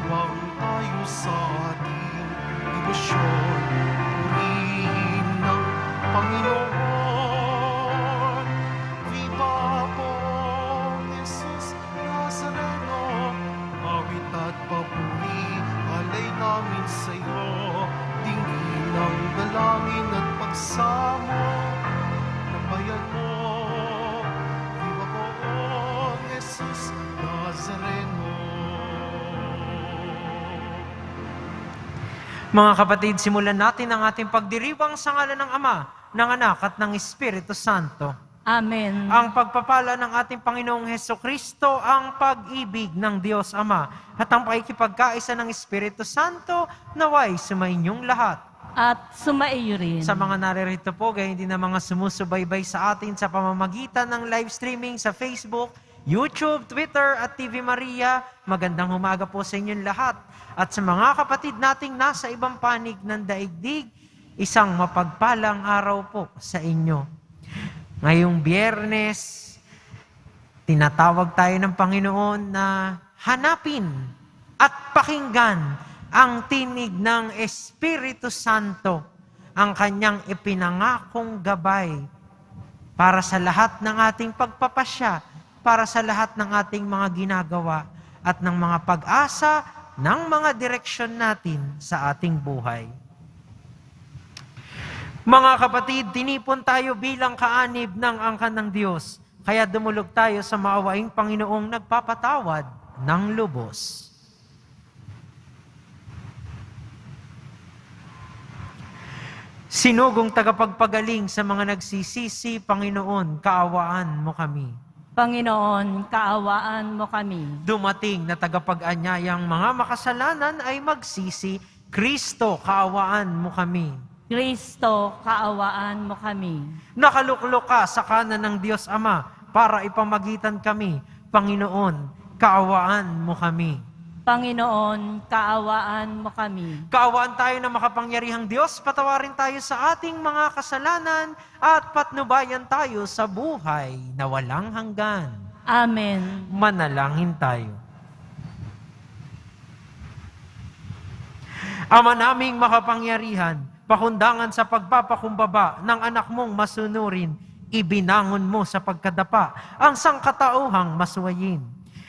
Magdiwang tayo sa ating debosyon, purihin ng Panginoon. Viva Pong Jesus Nazareno, awit at papuri, alay namin sa iyo. Tingin ng dalangin at pagsamo ng bayan mo. Viva Pong Jesus Nazareno. Mga kapatid, simulan natin ang ating pagdiriwang sa ngalan ng Ama, ng Anak at ng Espiritu Santo. Amen. Ang pagpapala ng ating Panginoong Hesukristo, ang pag-ibig ng Diyos Ama, at ang pakikipagkaisa ng Espiritu Santo, naway sumainyong lahat. At sumaiyo rin. Sa mga naririto po, gayon din na mga sumusubaybay sa atin sa pamamagitan ng live streaming sa Facebook, YouTube, Twitter at TV Maria, magandang umaga po sa inyong lahat. At sa mga kapatid nating nasa ibang panig ng daigdig, isang mapagpalang araw po sa inyo. Ngayong Biyernes, tinatawag tayo ng Panginoon na hanapin at pakinggan ang tinig ng Espiritu Santo, ang kanyang ipinangakong gabay para sa lahat ng ating pagpapasya, para sa lahat ng ating mga ginagawa at ng mga pag-asa ng mga direksyon natin sa ating buhay. Mga kapatid, tinipon tayo bilang kaanib ng angkan ng Diyos, kaya dumulog tayo sa maawaing Panginoong nagpapatawad ng lubos. Sinugong tagapagpagaling sa mga nagsisisi, Panginoon, kaawaan mo kami. Panginoon, kaawaan mo kami. Dumating na tagapag-anyayang mga makasalanan ay magsisi, Kristo, kaawaan mo kami. Kristo, kaawaan mo kami. Nakaluklok ka sa kanan ng Diyos Ama para ipamagitan kami, Panginoon, kaawaan mo kami. Panginoon, kaawaan mo kami. Kaawaan tayo ng makapangyarihang Diyos, patawarin tayo sa ating mga kasalanan at patnubayan tayo sa buhay na walang hanggan. Amen. Manalangin tayo. Ama naming makapangyarihan, pakundangan sa pagpapakumbaba ng anak mong masunurin, ibinangon mo sa pagkadapa ang sangkatauhang masuwayin.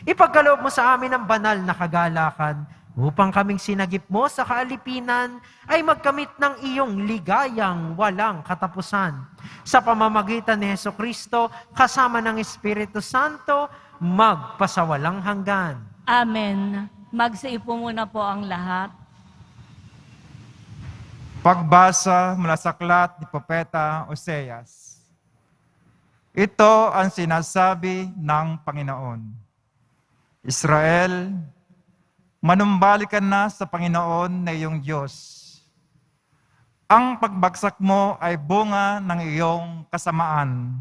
Ipagkaloob mo sa amin ang banal na kagalakan upang kaming sinagip mo sa kaalipinan ay magkamit ng iyong ligayang walang katapusan. Sa pamamagitan ni Hesukristo, kasama ng Espiritu Santo, magpasawalang hanggan. Amen. Magsiipo muna po ang lahat. Pagbasa mula sa aklat ni Propeta Oseas. Ito ang sinasabi ng Panginoon. Israel, manumbalik ka na sa Panginoon na iyong Diyos. Ang pagbagsak mo ay bunga ng iyong kasamaan.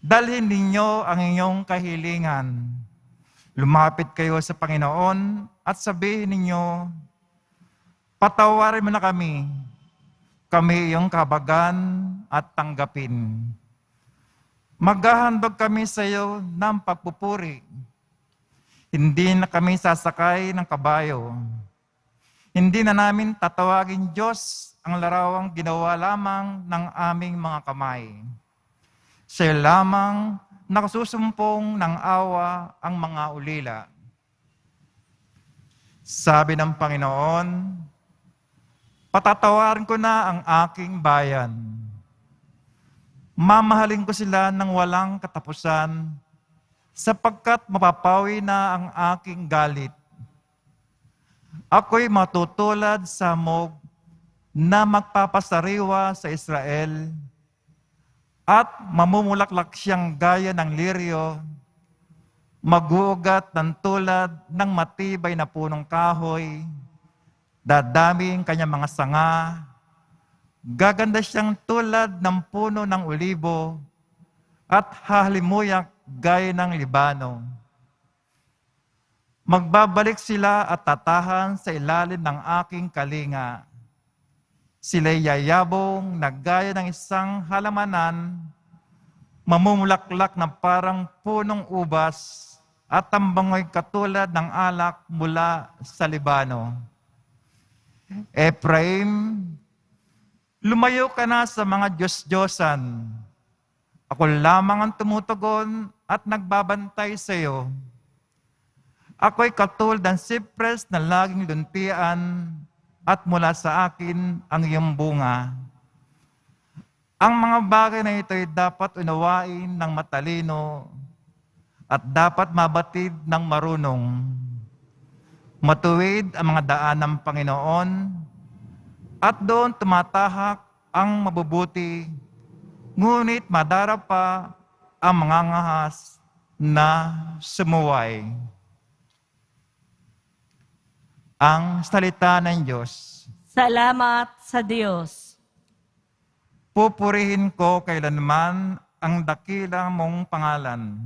Dalhin ninyo ang iyong kahilingan. Lumapit kayo sa Panginoon at sabihin ninyo, patawarin mo na kami iyong kabagan at tanggapin. Maghahandog kami sa iyo ng pagpupuri. Hindi na kami sasakay ng kabayo. Hindi na namin tatawagin Diyos ang larawang ginawa lamang ng aming mga kamay. Siya lamang nakasusumpong ng awa ang mga ulila. Sabi ng Panginoon, patatawarin ko na ang aking bayan. Mamahalin ko sila ng walang katapusan, sapagkat mapapawi na ang aking galit. Ako'y matutulad sa hamog na magpapasariwa sa Israel, at mamumulaklak siyang gaya ng liryo, maguugat ng tulad ng matibay na punong kahoy, dadaming kanyang mga sanga, gaganda siyang tulad ng puno ng olibo, at hahalimuyak gaya ng Libano. Magbabalik sila at tatahan sa ilalim ng aking kalinga. Sila'y yayabong na gaya ng isang halamanan, mamumulaklak na parang punong ubas, at ang bango'y katulad ng alak mula sa Libano. Ephraim, lumayo ka na sa mga Diyos-Diyosan. Ako lamang ang tumutugon at nagbabantay sa iyo. Ako'y katulad ng sipres na laging luntian at mula sa akin ang iyong bunga. Ang mga bagay na ito ay dapat unawain ng matalino at dapat mabatid ng marunong. Matuwid ang mga daan ng Panginoon at doon tumatahak ang mabubuti, ngunit madarap pa ang mga ngahas na sumuway. Ang salita ng Diyos. Salamat sa Diyos. Pupurihin ko kailanman ang dakila mong pangalan.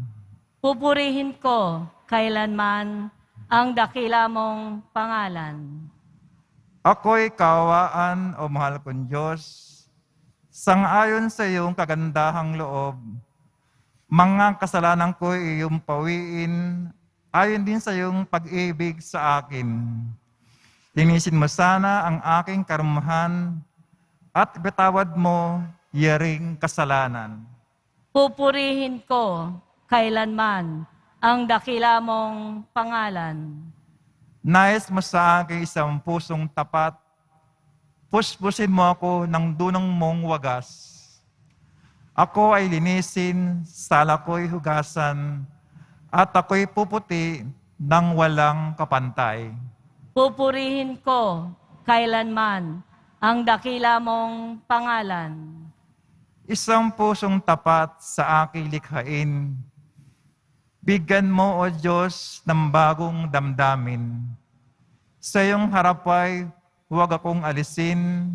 Pupurihin ko kailanman ang dakila mong pangalan. Ako'y kaawaan o mahal kong Diyos, sangayon sa iyong kagandahang loob. Mga kasalanan ko iyong pawiin, ayon din sa iyong pag-ibig sa akin. Linisin mo sana ang aking karumahan at bitawad mo yaring kasalanan. Pupurihin ko kailanman ang dakila mong pangalan. Nais mo sa akin isang pusong tapat, puspusin mo ako ng dunong mong wagas. Ako ay linisin, sala ko'y hugasan, at ako'y puputi ng walang kapantay. Pupurihin ko kailanman ang dakila mong pangalan. Isang pusong tapat sa aking likhain. Bigyan mo, O Diyos, ng bagong damdamin. Sa iyong harapay, huwag akong alisin.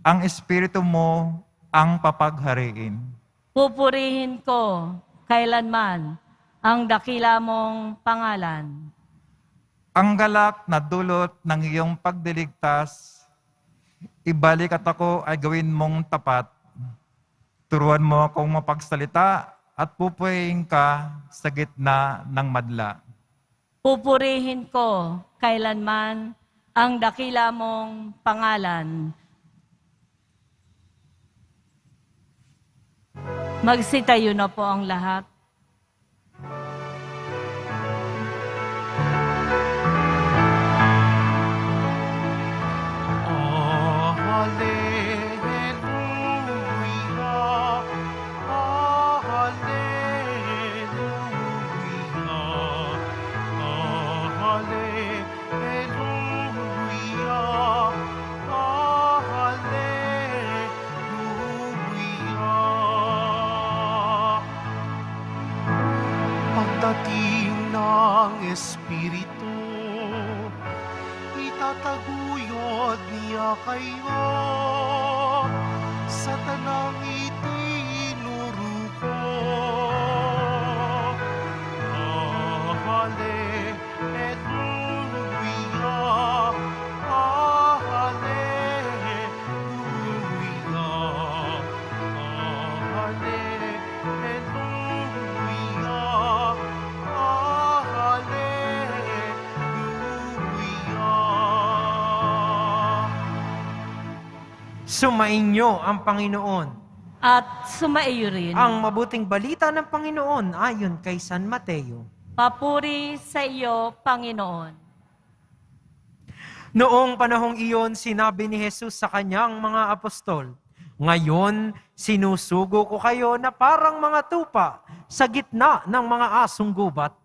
Ang Espiritu mo ang papaghariin. Pupurihin ko kailanman ang dakila mong pangalan. Ang galak na dulot ng iyong pagdiligtas, ibalik at ako ay gawin mong tapat. Turuan mo akong mapagsalita at pupuyin ka sa gitna ng madla. Pupurihin ko kailanman ang dakila mong pangalan. Magsitayo na po ang lahat. Oh, hallelujah. Oh, hallelujah. Oh, hallelujah. Oh, hallelujah. Pagdating ng Espiritu, itataguyod niya kayo sa tanang itinuruko. Oh, hallelujah. Oh, hallelujah. Oh, hallelujah. Oh, hallelujah. Sumainyo ang Panginoon. At sumaiyo rin. Ang mabuting balita ng Panginoon ayon kay San Mateo. Papuri sa iyo, Panginoon. Noong panahong iyon, sinabi ni Jesus sa kanyang mga apostol, "Ngayon, sinusugo ko kayo na parang mga tupa sa gitna ng mga asong gubat.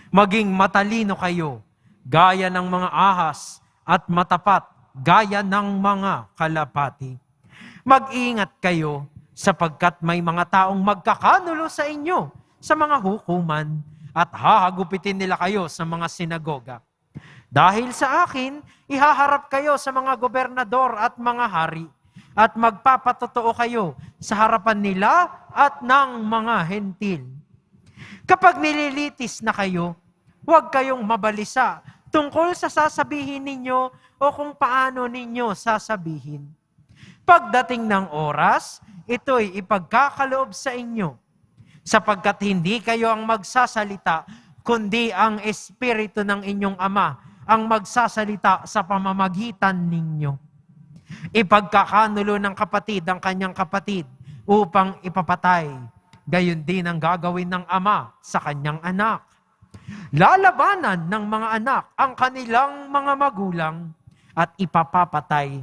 Maging matalino kayo, gaya ng mga ahas, at matapat, gaya ng mga kalapati. Mag-ingat kayo, sapagkat may mga taong magkakanulo sa inyo sa mga hukuman, at hahagupitin nila kayo sa mga sinagoga. Dahil sa akin, ihaharap kayo sa mga gobernador at mga hari, at magpapatotoo kayo sa harapan nila at ng mga hentil. Kapag nililitis na kayo, huwag kayong mabalisa tungkol sa sasabihin ninyo o kung paano ninyo sasabihin. Pagdating ng oras, ito'y ipagkakaloob sa inyo, sapagkat hindi kayo ang magsasalita, kundi ang Espiritu ng inyong Ama ang magsasalita sa pamamagitan ninyo. Ipagkakanulo ng kapatid ang kanyang kapatid upang ipapatay. Gayon din ang gagawin ng ama sa kanyang anak. Lalabanan ng mga anak ang kanilang mga magulang at ipapapatay.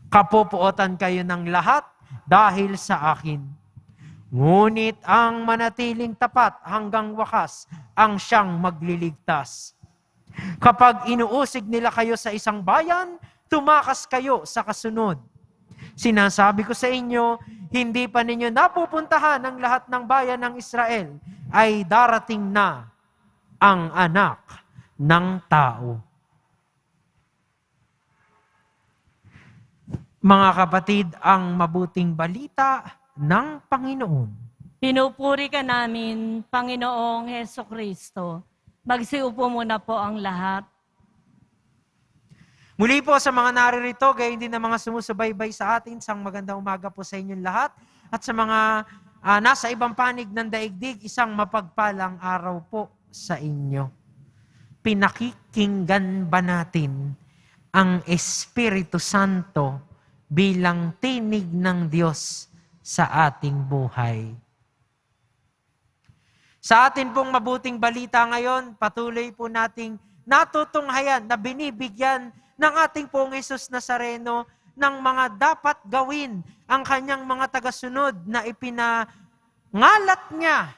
Kapupuotan kayo ng lahat dahil sa akin. Ngunit ang manatiling tapat hanggang wakas ang siyang magliligtas. Kapag inuusig nila kayo sa isang bayan, tumakas kayo sa kasunod. Sinasabi ko sa inyo, hindi pa ninyo napupuntahan ang lahat ng bayan ng Israel, ay darating na ang anak ng tao. Mga kapatid, ang mabuting balita ng Panginoon. Pinupuri ka namin, Panginoong Heso Kristo. Magsiupo muna po ang lahat. Muli po sa mga naririto, gayon din na mga sumusubaybay sa atin, isang magandang umaga po sa inyong lahat. At sa mga nasa ibang panig ng daigdig, isang mapagpalang araw po sa inyo. Pinakikinggan ba natin ang Espiritu Santo bilang tinig ng Diyos sa ating buhay? Sa atin pong mabuting balita ngayon, patuloy po nating natutunghayan na binibigyan ng ating pong Jesus Nazareno ng mga dapat gawin ang kanyang mga tagasunod na ipinangalat niya.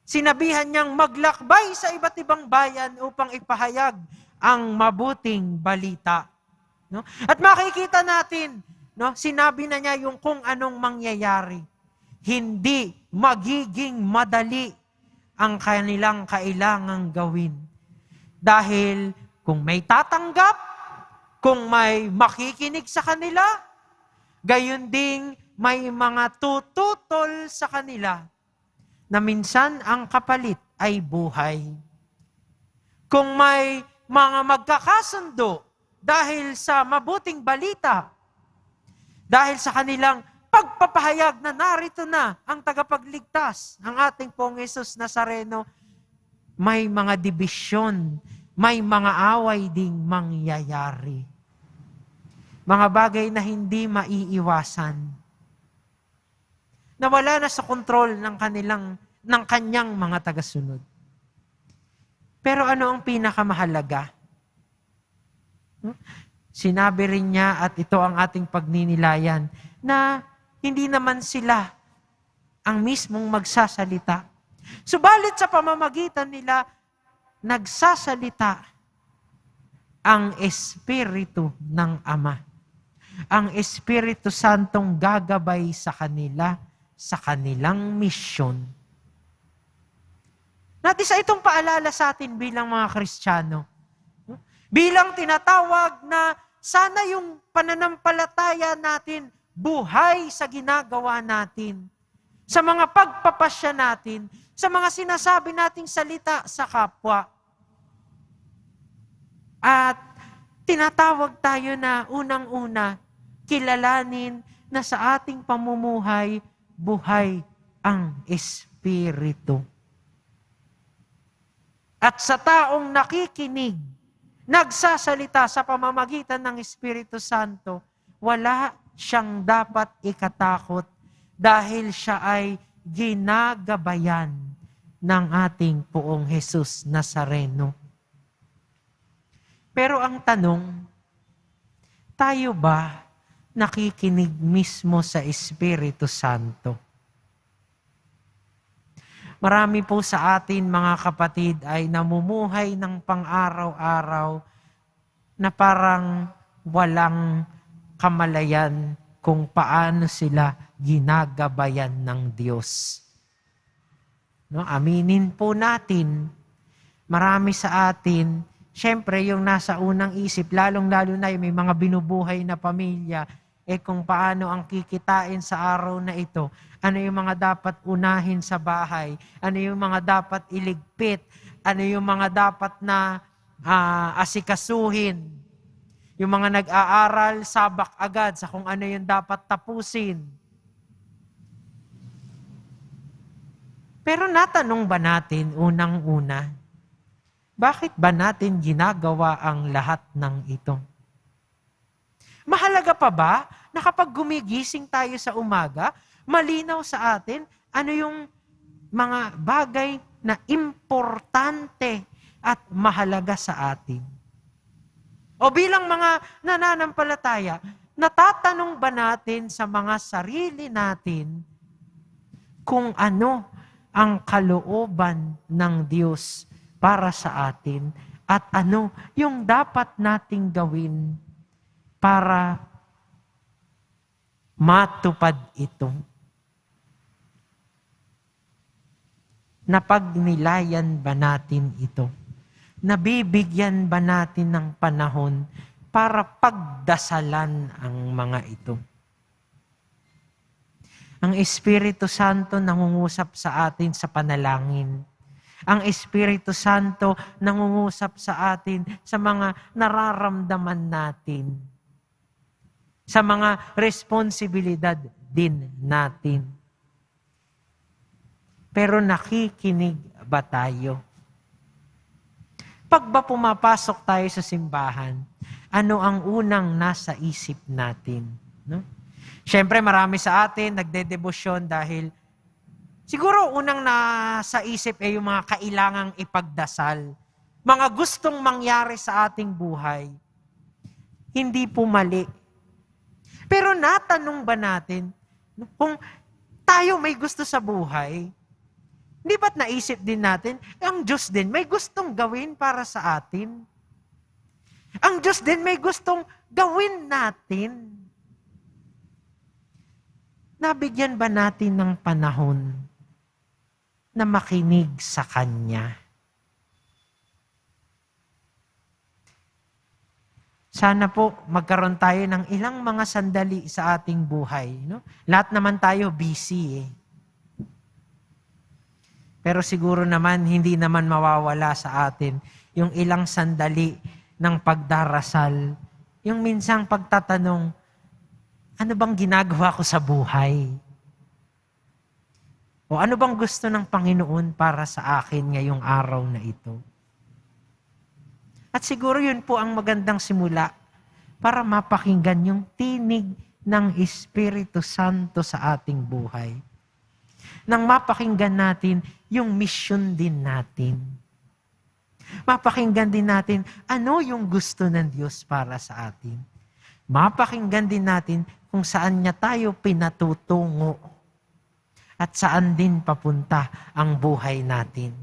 Sinabihan niyang maglakbay sa iba't ibang bayan upang ipahayag ang mabuting balita. No? At makikita natin, no, sinabi na niya yung kung anong mangyayari. Hindi magiging madali ang kanilang kailangang gawin. Dahil kung may tatanggap, kung may makikinig sa kanila, gayon ding may mga tututol sa kanila na minsan ang kapalit ay buhay. Kung may mga magkakasundo dahil sa mabuting balita, dahil sa kanilang pagpapahayag na narito na ang tagapagligtas, ang ating pong Jesus Nazareno, may mga dibisyon, may mga away ding mangyayari. Mga bagay na hindi maiiwasan. Na wala na sa kontrol ng kanyang mga tagasunod. Pero ano ang pinakamahalaga? Sinabi rin niya, at ito ang ating pagninilayan, na hindi naman sila ang mismong magsasalita. Subalit sa pamamagitan nila, nagsasalita ang Espiritu ng Ama. Ang Espiritu Santong gagabay sa kanila, sa kanilang misyon. Natisa itong paalala sa atin bilang mga Kristiyano. Bilang tinatawag na sana yung pananampalataya natin buhay sa ginagawa natin, sa mga pagpapasya natin, sa mga sinasabi nating salita sa kapwa. At tinatawag tayo na unang-una, kilalanin na sa ating pamumuhay, buhay ang Espiritu. At sa taong nakikinig, nagsasalita sa pamamagitan ng Espiritu Santo, wala siyang dapat ikatakot dahil siya ay ginagabayan ng ating Poong Jesus Nazareno. Pero ang tanong, tayo ba nakikinig mismo sa Espiritu Santo? Marami po sa atin, mga kapatid, ay namumuhay ng pang-araw-araw na parang walang kamalayan kung paano sila ginagabayan ng Diyos. No, aminin po natin, marami sa atin, syempre yung nasa unang isip, lalong-lalo na yung may mga binubuhay na pamilya, kung paano ang kikitain sa araw na ito, ano yung mga dapat unahin sa bahay, ano yung mga dapat iligpit, ano yung mga dapat na asikasuhin, yung mga nag-aaral, sabak agad sa kung ano yung dapat tapusin. Pero natanong ba natin unang-una, bakit ba natin ginagawa ang lahat ng ito? Mahalaga pa ba na kapag gumigising tayo sa umaga, malinaw sa atin ano yung mga bagay na importante at mahalaga sa atin? O bilang mga nananampalataya, natatanong ba natin sa mga sarili natin kung ano ang kalooban ng Diyos para sa atin at ano yung dapat nating gawin para matupad ito? Napagnilayan ba natin ito? Nabibigyan ba natin ng panahon para pagdasalan ang mga ito? Ang Espiritu Santo nangungusap sa atin sa panalangin. Ang Espiritu Santo nangungusap sa atin sa mga nararamdaman natin. Sa mga responsibilidad din natin. Pero nakikinig ba tayo? Pag ba pumapasok tayo sa simbahan, ano ang unang nasa isip natin? No? Siyempre marami sa atin nagdedebosyon dahil siguro unang nasa isip ay yung mga kailangang ipagdasal. Mga gustong mangyari sa ating buhay. Hindi po mali. Pero natanong ba natin kung tayo may gusto sa buhay, di ba't naisip din natin, ang Diyos din may gustong gawin para sa atin? Ang Diyos din may gustong gawin natin. Nabigyan ba natin ng panahon na makinig sa Kanya? Sana po magkaroon tayo ng ilang mga sandali sa ating buhay. No? Lahat naman tayo busy eh. Pero siguro naman, hindi naman mawawala sa atin yung ilang sandali ng pagdarasal. Yung minsang pagtatanong, ano bang ginagawa ko sa buhay? O ano bang gusto ng Panginoon para sa akin ngayong araw na ito? At siguro yun po ang magandang simula para mapakinggan yung tinig ng Espiritu Santo sa ating buhay. Nang mapakinggan natin yung mission din natin. Mapakinggan din natin ano yung gusto ng Diyos para sa atin. Mapakinggan din natin kung saan niya tayo pinatutungo at saan din papunta ang buhay natin.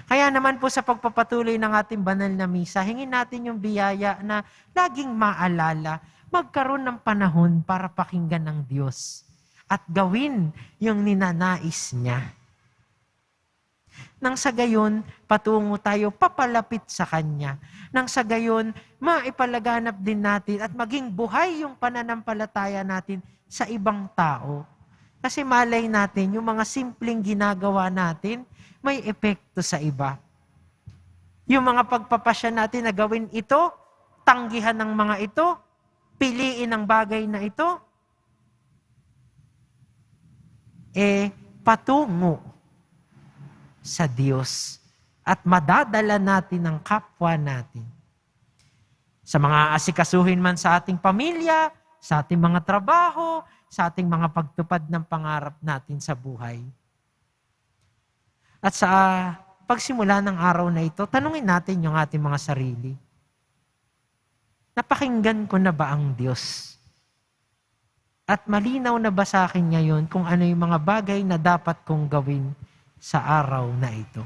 Kaya naman po sa pagpapatuloy ng ating banal na misa, hingin natin yung biyaya na laging maalala, magkaroon ng panahon para pakinggan ng Diyos at gawin yung ninanais niya. Nang sa gayon, patungo tayo papalapit sa Kanya. Nang sa gayon, maipalaganap din natin at maging buhay yung pananampalataya natin sa ibang tao. Kasi malay natin, yung mga simpleng ginagawa natin, may epekto sa iba. Yung mga pagpapasya natin na gawin ito, tanggihan ng mga ito, piliin ang bagay na ito, patungo sa Diyos at madadala natin ang kapwa natin. Sa mga asikasuhin man sa ating pamilya, sa ating mga trabaho, sa ating mga pagtupad ng pangarap natin sa buhay. At sa pagsimula ng araw na ito, tanungin natin yung ating mga sarili. Napakinggan ko na ba ang Diyos? At malinaw na ba sa akin ngayon kung ano yung mga bagay na dapat kong gawin sa araw na ito?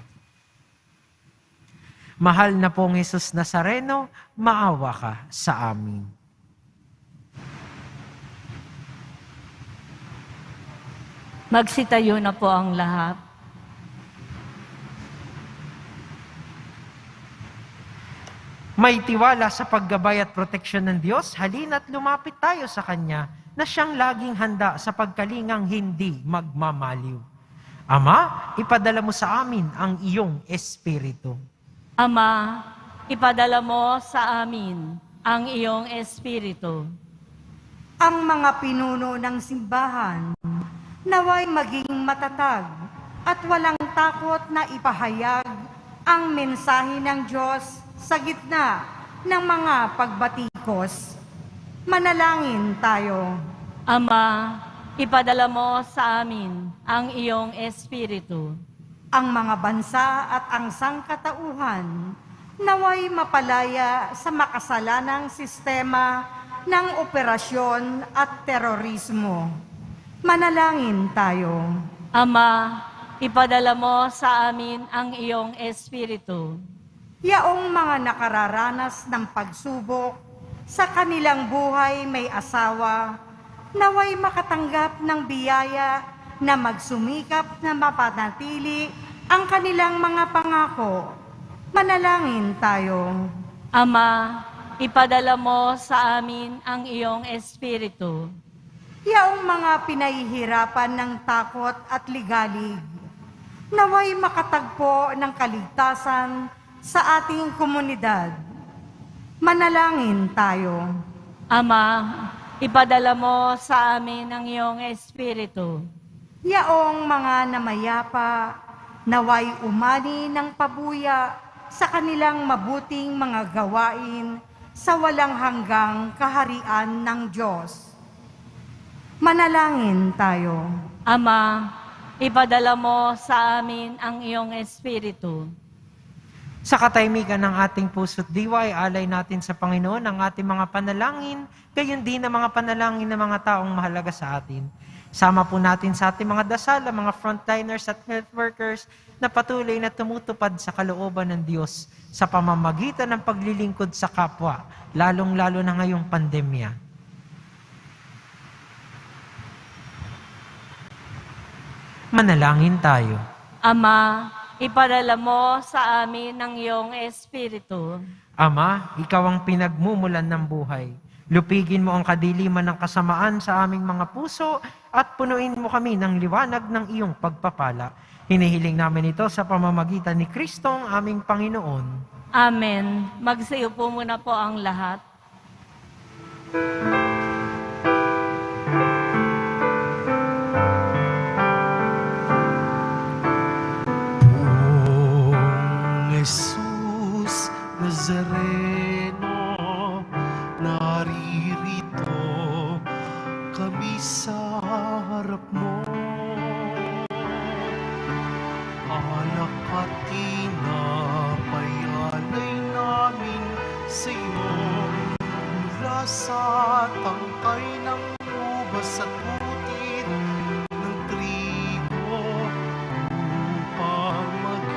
Mahal na pong Jesus Nazareno, maawa ka sa amin. Magsitayo na po ang lahat. May tiwala sa paggabay at proteksyon ng Diyos, halina't lumapit tayo sa Kanya na siyang laging handa sa pagkalingang hindi magmamaliw. Ama, ipadala mo sa amin ang iyong Espiritu. Ama, ipadala mo sa amin ang iyong Espiritu. Ang mga pinuno ng simbahan, Naway maging matatag at walang takot na ipahayag ang mensahe ng Diyos sa gitna ng mga pagbatikos. Manalangin tayo. Ama, ipadala mo sa amin ang iyong Espiritu. Ang mga bansa at ang sangkatauhan naway mapalaya sa makasalanang sistema ng operasyon at terorismo. Manalangin tayo. Ama, ipadala mo sa amin ang iyong Espiritu. Yaong mga nakararanas ng pagsubok sa kanilang buhay may asawa, naway makatanggap ng biyaya na magsumikap na mapanatili ang kanilang mga pangako. Manalangin tayo. Ama, ipadala mo sa amin ang iyong Espiritu. Yaong mga pinahihirapan ng takot at ligalig, naway makatagpo ng kaligtasan sa ating komunidad. Manalangin tayo. Ama, ipadala mo sa amin ang iyong Espiritu. Yaong mga namayapa, naway umani ng pabuya sa kanilang mabuting mga gawain sa walang hanggang kaharian ng Diyos. Manalangin tayo. Ama, ipadala mo sa amin ang iyong Espiritu. Sa katahimikan ng ating puso't diwa, alay natin sa Panginoon ang ating mga panalangin, gayon din ang mga panalangin ng mga taong mahalaga sa atin. Sama po natin sa ating mga dasal, ang mga frontliners at health workers na patuloy na tumutupad sa kalooban ng Diyos sa pamamagitan ng paglilingkod sa kapwa, lalong-lalo na ngayong pandemya. Manalangin tayo. Ama, ipadala mo sa amin ang iyong Espiritu. Ama, ikaw ang pinagmumulan ng buhay. Lupigin mo ang kadiliman ng kasamaan sa aming mga puso at punuin mo kami ng liwanag ng iyong pagpapala. Hinihiling namin ito sa pamamagitan ni Kristong aming Panginoon. Amen. Magsiupo muna po ang lahat. Jesus Nazareno, naririto kami sa harap mo. Alak at tinapay alay namin sa iyo, mula sa tangkay ng ubas at putit ng trigo, upang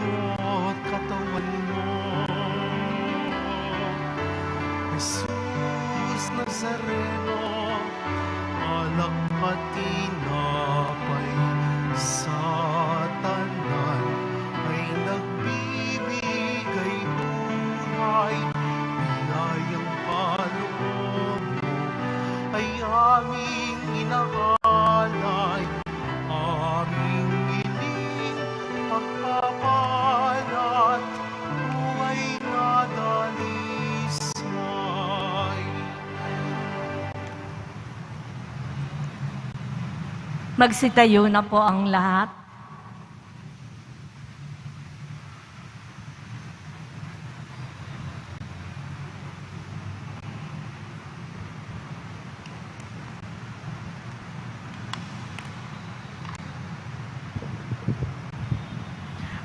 dugo't katawan mo. Jesus Nazareno, alak at tinapay sa tanan ay nagbibigay buhay. Biyayang kaloob mo ay aming inaalay, aming giling pagpapalat, buhay na dalisay. Magsitayo na po ang lahat.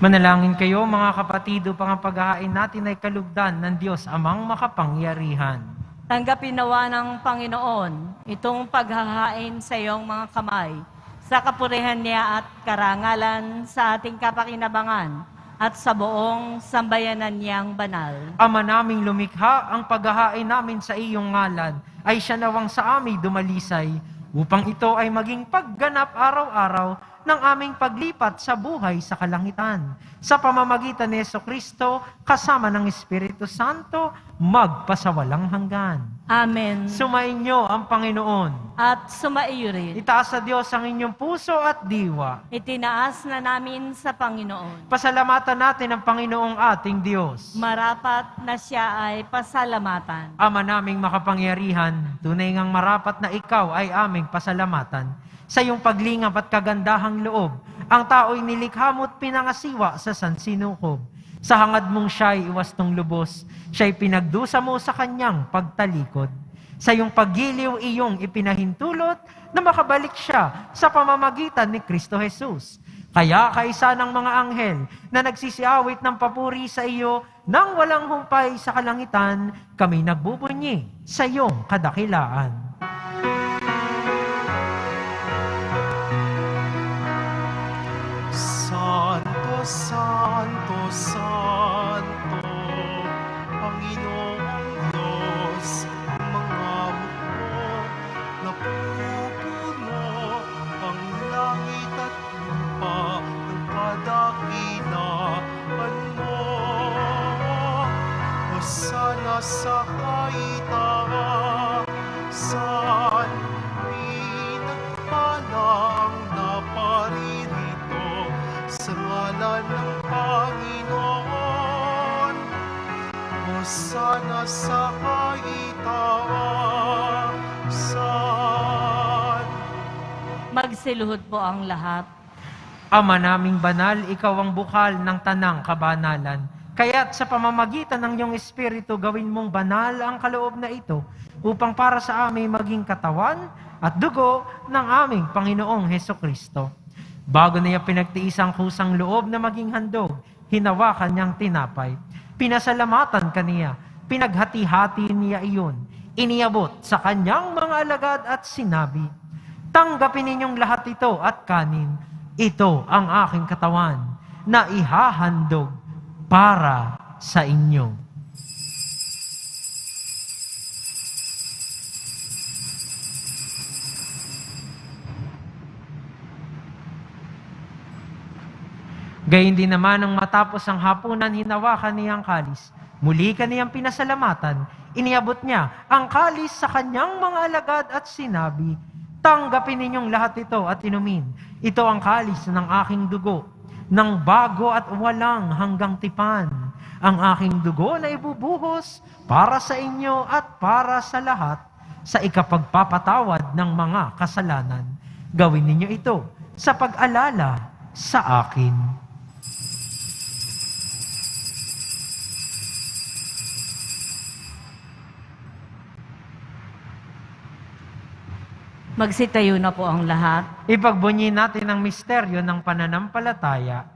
Manalangin kayo mga kapatid upang ang paghahain natin ay kalugdan ng Diyos amang makapangyarihan. Tanggapin nawa ng Panginoon itong paghahain sa iyong mga kamay, sa kapurihan niya at karangalan sa ating kapakinabangan at sa buong sambayanan niyang banal. Ama naming lumikha, ang paghahain namin sa iyong ngalan ay siya nawang sa amin dumalisay, upang ito ay maging pagganap araw-araw ng aming paglipat sa buhay sa kalangitan. Sa pamamagitan ni Jesucristo, kasama ng Espiritu Santo, magpasawalang hanggan. Amen. Sumainyo ang Panginoon. At sumaiyo rin. Itaas sa Diyos ang inyong puso at diwa. Itinaas na namin sa Panginoon. Pasalamatan natin ang Panginoong ating Diyos. Marapat na siya ay pasalamatan. Ama naming makapangyarihan, tunay ngang marapat na ikaw ay aming pasalamatan. Sa iyong paglingap at kagandahang loob, ang tao'y nilikha mo't pinangasiwa sa sansinukob. Sa hangad mong siya'y iwastong lubos, siya'y pinagdusa mo sa kanyang pagtalikod. Sa iyong paggiliw iyong ipinahintulot na makabalik siya sa pamamagitan ni Kristo Jesus. Kaya kaisa ng mga anghel na nagsisiawit ng papuri sa iyo nang walang humpay sa kalangitan, kami nagbubunyi sa iyong kadakilaan. Santo, Santo, Santo, Panginoong Diyos, ang mga mukho napupuno ang langit at lupa ng kadakilaan mo. Hosana sa kaitaasan, pinagpalang naparirito sa ngalan ng Panginoon. Hosana sa kaitaasan. Magsiluhod po ang lahat. Ama naming banal, ikaw ang bukal ng tanang kabanalan. Kaya't sa pamamagitan ng iyong Espiritu, gawin mong banal ang kaloob na ito upang para sa amin maging katawan at dugo ng aming Panginoong Hesukristo. Bago niya pinagtiis ang kusang loob na maging handog, hinawakan niyang tinapay. Pinasalamatan kaniya, pinaghati-hati niya iyon, iniabot sa kanyang mga alagad at sinabi, "Tanggapin ninyong lahat ito at kanin. Ito ang aking katawan na ihahandog para sa inyo." Gayun din naman nang matapos ang hapunan, hinawakan niya ang kalis. Muli kaniyang pinasalamatan, iniabot niya ang kalis sa kanyang mga alagad at sinabi, "Tanggapin ninyong lahat ito at inumin. Ito ang kalis ng aking dugo, ng bago at walang hanggang tipan. Ang aking dugo na ibubuhos para sa inyo at para sa lahat sa ikapagpapatawad ng mga kasalanan. Gawin ninyo ito sa pag-alala sa akin." Magsitayo na po ang lahat. Ipagbunyi natin ang misteryo ng pananampalataya.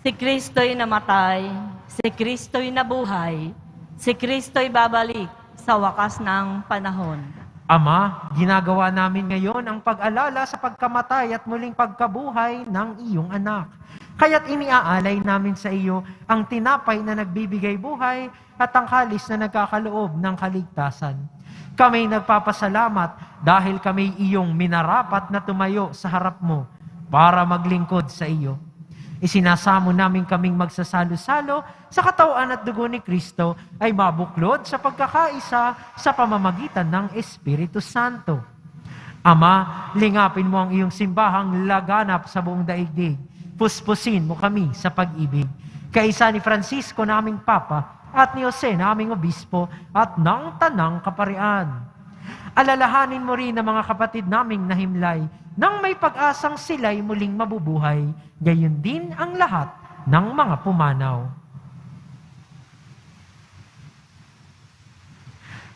Si Kristo'y namatay, si Kristo'y nabuhay, si Kristo'y babalik sa wakas ng panahon. Ama, ginagawa namin ngayon ang pag-alala sa pagkamatay at muling pagkabuhay ng iyong anak. Kaya't iniaalay namin sa iyo ang tinapay na nagbibigay buhay at ang kalis na nagkakaloob ng kaligtasan. Kami nagpapasalamat dahil kami iyong minarapat na tumayo sa harap mo para maglingkod sa iyo. Isinasamo namin kaming magsasalo-salo sa katawan at dugo ni Kristo ay mabuklod sa pagkakaisa sa pamamagitan ng Espiritu Santo. Ama, lingapin mo ang iyong simbahang laganap sa buong daigdig. Puspusin mo kami sa pag-ibig. Kaisa ni Francisco naming Papa at ni Jose naming Obispo at ng Tanang Kaparian. Alalahanin mo rin ang mga kapatid naming nahimlay nang may pag-asang sila'y muling mabubuhay, gayon din ang lahat ng mga pumanaw.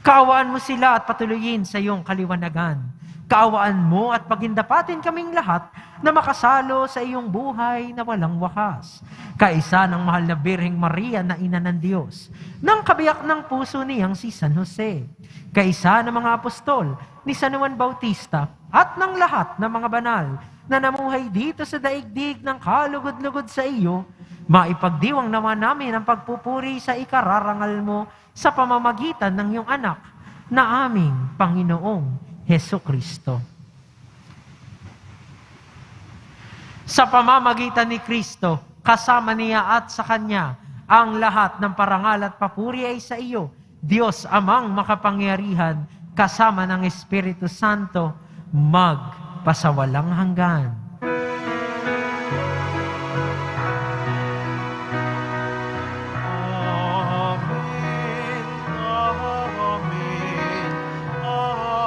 Kaawaan mo sila at patuloyin sa iyong kaliwanagan. Kaawaan mo at pagindapatin kaming lahat na makasalo sa iyong buhay na walang wakas. Kaisa ng mahal na Birheng Maria na Ina ng Diyos, ng kabiyak ng puso niyang si San Jose, kaisa ng mga apostol ni San Juan Bautista at ng lahat ng mga banal na namuhay dito sa daigdig ng kalugod-lugod sa iyo, maipagdiwang naman namin ang pagpupuri sa ikararangal mo sa pamamagitan ng iyong anak na aming Panginoong Hesukristo. Sa pamamagitan ni Kristo, kasama niya at sa Kanya, ang lahat ng parangal at papuri ay sa iyo, Diyos Amang makapangyarihan, kasama ng Espiritu Santo, magpasawalang hanggan. Amen. Amen. Amen.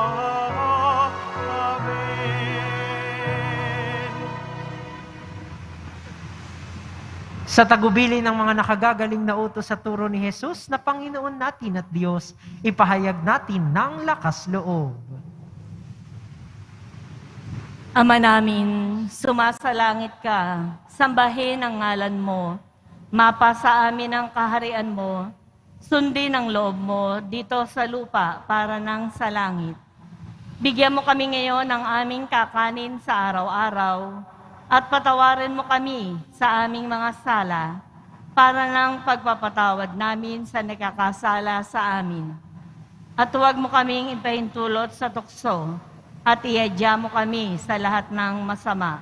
Sa tagubili ng mga nakagagaling na utos sa turo ni Jesus na Panginoon natin at Diyos, ipahayag natin ng lakas loob. Ama namin, sumasalangit ka, sambahin ang ngalan mo, mapasa amin ang kaharian mo, sundin ang loob mo dito sa lupa para nang sa langit. Bigyan mo kami ngayon ng aming kakanin sa araw-araw, at patawarin mo kami sa aming mga sala, para nang pagpapatawad namin sa nakakasala sa amin. At huwag mo kaming ipahintulot sa tukso, at iadya mo kami sa lahat ng masama.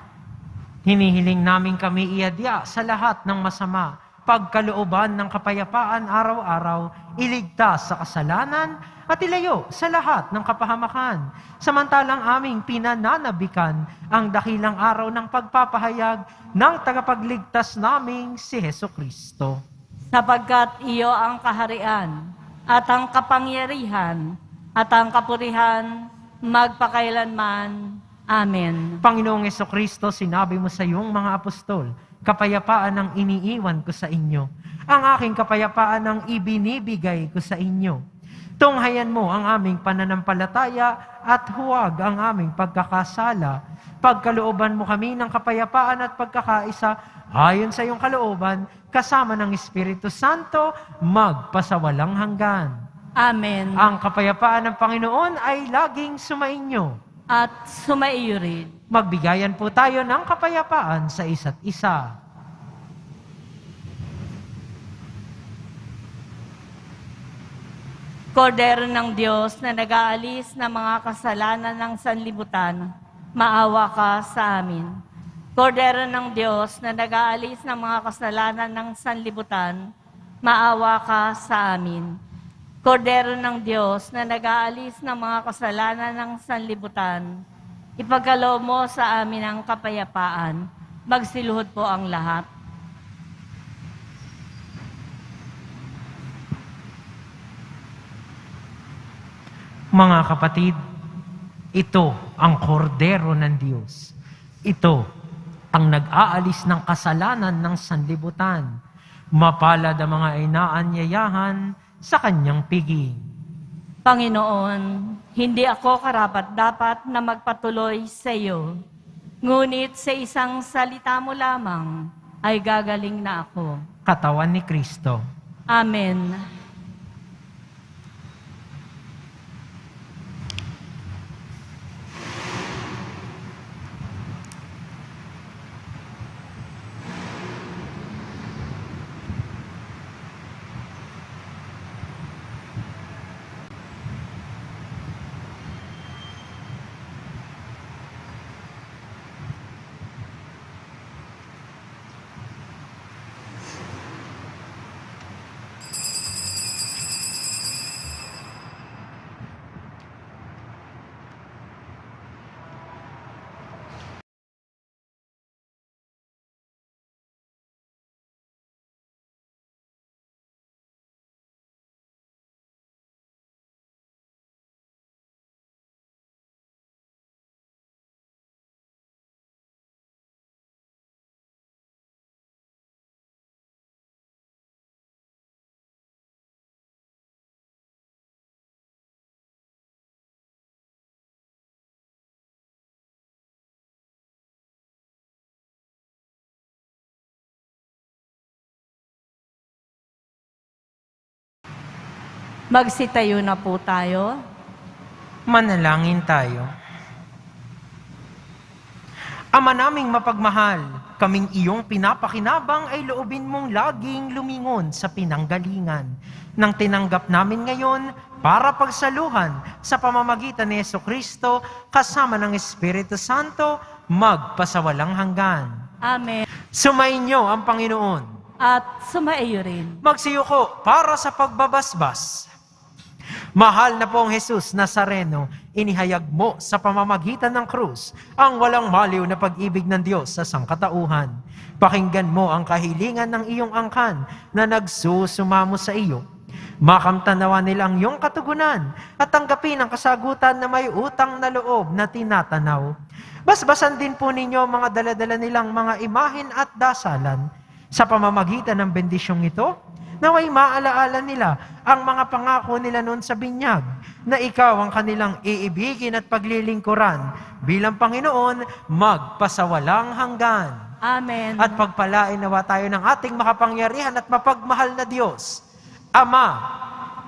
Hinihiling namin kami iadya sa lahat ng masama, pagkalooban ng kapayapaan araw-araw, iligtas sa kasalanan, at ilayo sa lahat ng kapahamakan. Samantalang aming pinananabikan ang dakilang araw ng pagpapahayag ng tagapagligtas naming si Hesukristo. Sapagkat iyo ang kaharian, at ang kapangyarihan, at ang kapurihan, magpakailanman. Amen. Panginoong Hesukristo, sinabi mo sa iyong mga apostol, kapayapaan ang iniiwan ko sa inyo. Ang aking kapayapaan ang ibinibigay ko sa inyo. Tunghayan mo ang aming pananampalataya at huwag ang aming pagkakasala. Pagkalooban mo kami ng kapayapaan at pagkakaisa ayon sa iyong kalooban, kasama ng Espiritu Santo, magpasawalang hanggan. Amen. Ang kapayapaan ng Panginoon ay laging sumainyo. At sumaiyo rin. Magbigayan po tayo ng kapayapaan sa isa't isa. Kordero ng Diyos na nag-aalis ng mga kasalanan ng sanlibutan, maawa ka sa amin. Kordero ng Diyos na nag-aalis ng mga kasalanan ng sanlibutan, maawa ka sa amin. Kordero ng Diyos na nag-aalis ng mga kasalanan ng sanlibutan, ipagkaloob mo sa amin ang kapayapaan. Magsiluhod po ang lahat. Mga kapatid, ito ang kordero ng Diyos. Ito ang nag-aalis ng kasalanan ng sanlibutan. Mapalad ang mga inaanyayahan sa kanyang piging. Panginoon, hindi ako karapat-dapat na magpatuloy sa iyo. Ngunit sa isang salita mo lamang ay gagaling na ako. Katawan ni Kristo. Amen. Magsitayo na po tayo. Manalangin tayo. Ama naming mapagmahal, kaming iyong pinapakinabang ay loobin mong laging lumingon sa pinanggalingan. Nang tinanggap namin ngayon para pagsaluhan sa pamamagitan ni Hesukristo kasama ng Espiritu Santo, magpasawalang hanggan. Amen. Sumainyo ang Panginoon. At sumaiyo rin. Magsiyuko para sa pagbabasbas. Mahal na pong Jesus Nazareno, inihayag mo sa pamamagitan ng krus ang walang maliw na pag-ibig ng Diyos sa sangkatauhan. Pakinggan mo ang kahilingan ng iyong angkan na nagsusumamo sa iyo. Makamtanawa nila ang iyong katugunan at tanggapin ang kasagutan na may utang na loob na tinatanaw. Basbasan din po ninyo ang mga daladala nilang mga imahen at dasalan. Sa pamamagitan ng bendisyong ito, naway maalaala nila ang mga pangako nila noon sa binyag, na ikaw ang kanilang iibigin at paglilingkuran bilang Panginoon magpasawalang hanggan. Amen. At pagpalain nawa tayo ng ating makapangyarihan at mapagmahal na Diyos, Ama,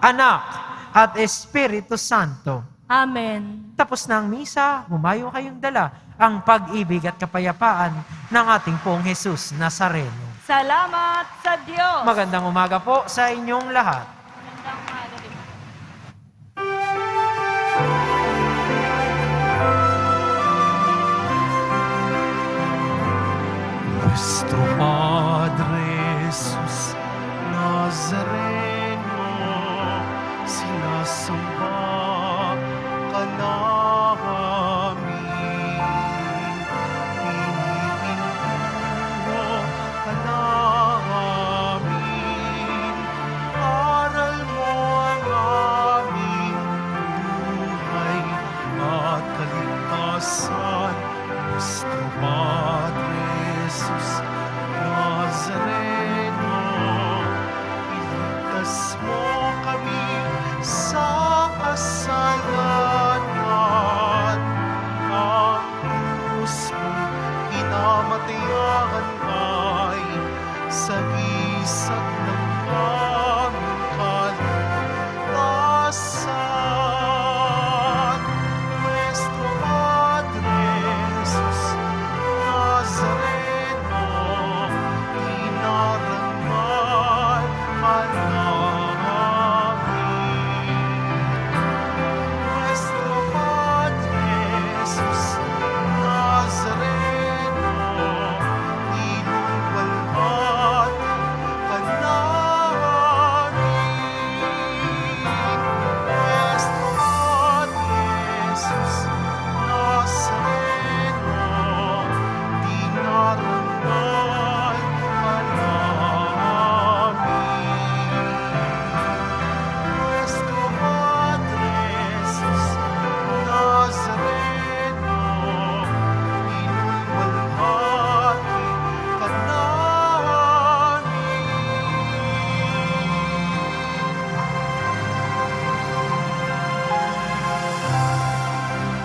Anak, at Espiritu Santo. Amen. Tapos na ang misa, humayo kayong dala ang pag-ibig at kapayapaan ng ating pong Jesus Nazareno. Salamat sa Diyos. Magandang umaga po sa inyong lahat. Magandang umaga din. Nuestro Padre Jesús Nazareno.